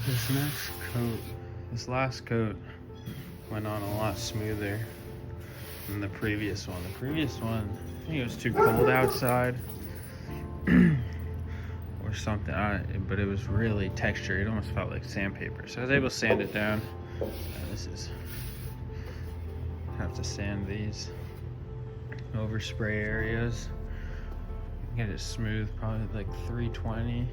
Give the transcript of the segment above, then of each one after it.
This next coat, this last coat went on a lot smoother than the previous one. The previous one, I think it was too cold outside or something, but it was really textured. It almost felt like sandpaper. So I was able to sand it down. Have to sand these overspray areas. Get it smooth, probably like 320.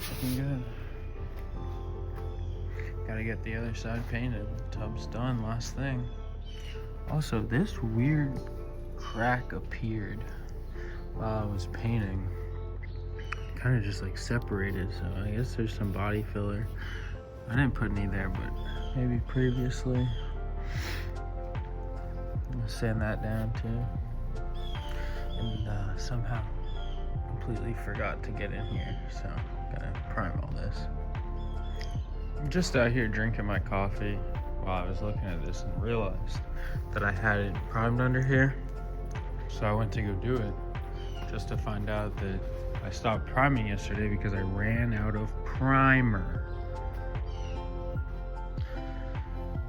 Looking good. Gotta get the other side painted. Tub's done, last thing. Also, this weird crack appeared while I was painting. Kind of just like separated, so I guess there's some body filler. I didn't put any there, but maybe previously. I'm gonna sand that down too. And somehow completely forgot to get in here, so gotta prime all this. I'm just out here drinking my coffee while I was looking at this and realized that I had it primed under here. So I went to go do it just to find out that I stopped priming yesterday because I ran out of primer.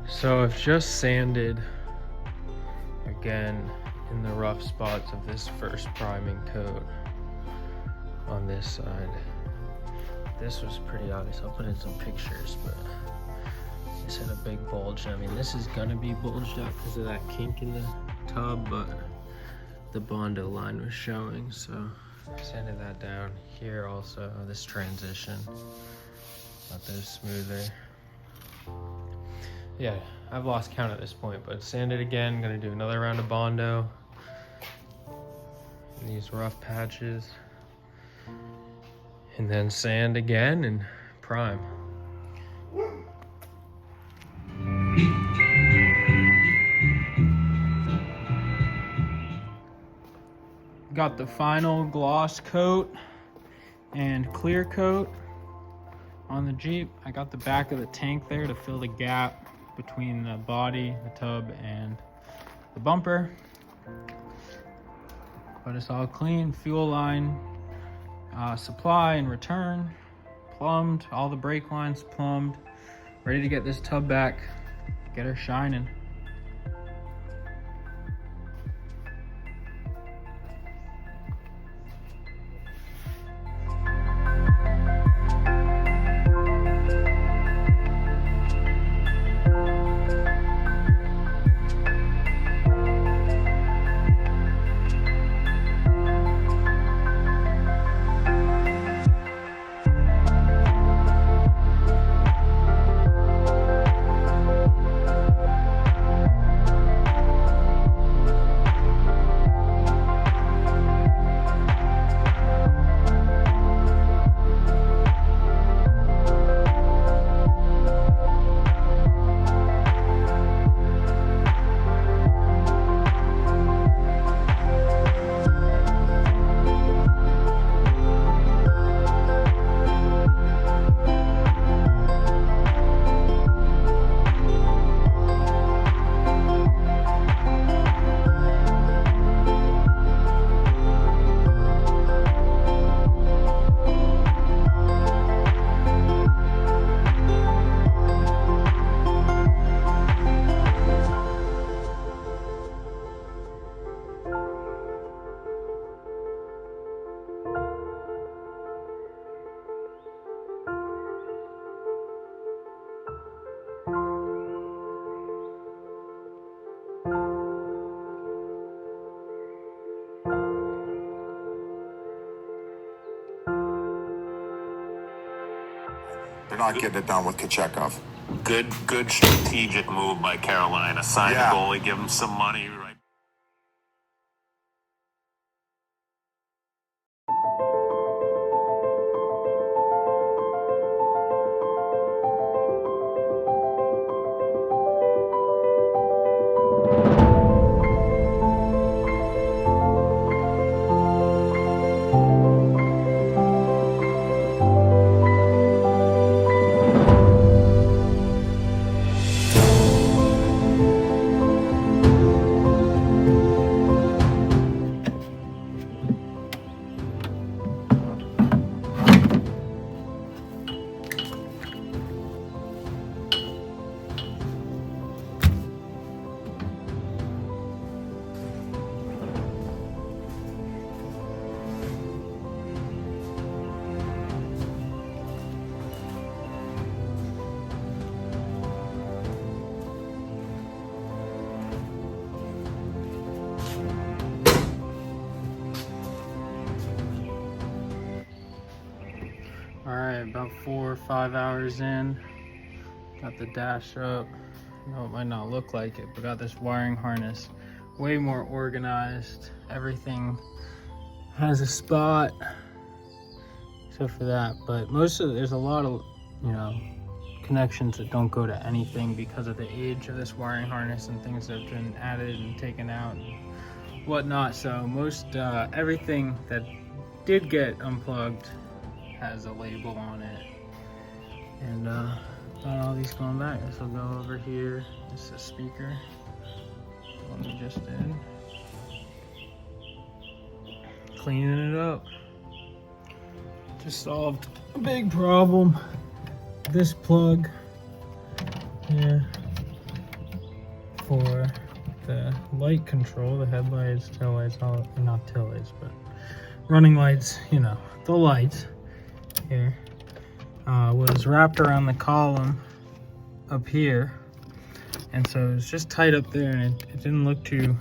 So I've just sanded again in the rough spots of this first priming coat on this side. This was pretty obvious. I'll put in some pictures, but this had a big bulge. I mean, this is gonna be bulged out because of that kink in the tub, but the Bondo line was showing, so I sanded that down. Here also, this transition, got those smoother. Yeah, I've lost count at this point, but sand it again. Gonna do another round of Bondo in these rough patches. And then sand again and prime. Got the final gloss coat and clear coat on the Jeep. I got the back of the tank there to fill the gap between the body, the tub, and the bumper. But it's all clean. Fuel line, supply and return, plumbed. All the brake lines plumbed. Ready to get this tub back, get her shining. They're not getting it done with Kochekov. Good strategic move by Carolina. Sign the goalie, give him some money. Right. about 4 or 5 hours in. Got the dash up. I know it might not look like it, but got this wiring harness way more organized. Everything has a spot except for that, but there's a lot of, you know, connections that don't go to anything because of the age of this wiring harness and things that have been added and taken out and whatnot. So most everything that did get unplugged has a label on it. And got all these going back. This will go over here. This is a speaker, one we just did. Cleaning it up. Just solved a big problem. This plug here for the light control, the headlights, taillights, not taillights, but running lights, you know, the lights here, was wrapped around the column up here, and so it was just tight up there, and it didn't look too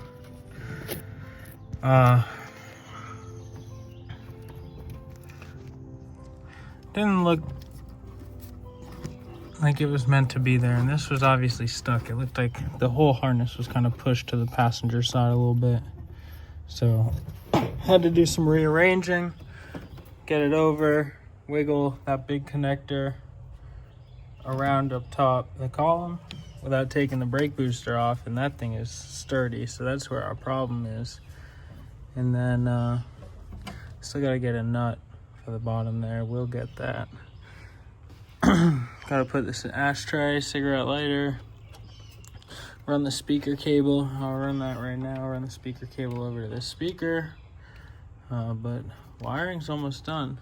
didn't look like it was meant to be there, and this was obviously stuck. It looked like the whole harness was kind of pushed to the passenger side a little bit, so had to do some rearranging, get it over, wiggle that big connector around up top the column without taking the brake booster off, and that thing is sturdy, so that's where our problem is. And then still gotta get a nut for the bottom there. We'll get that. Gotta put this in ashtray, cigarette lighter, run the speaker cable. I'll run that right now. Run the speaker cable over to this speaker. But wiring's almost done.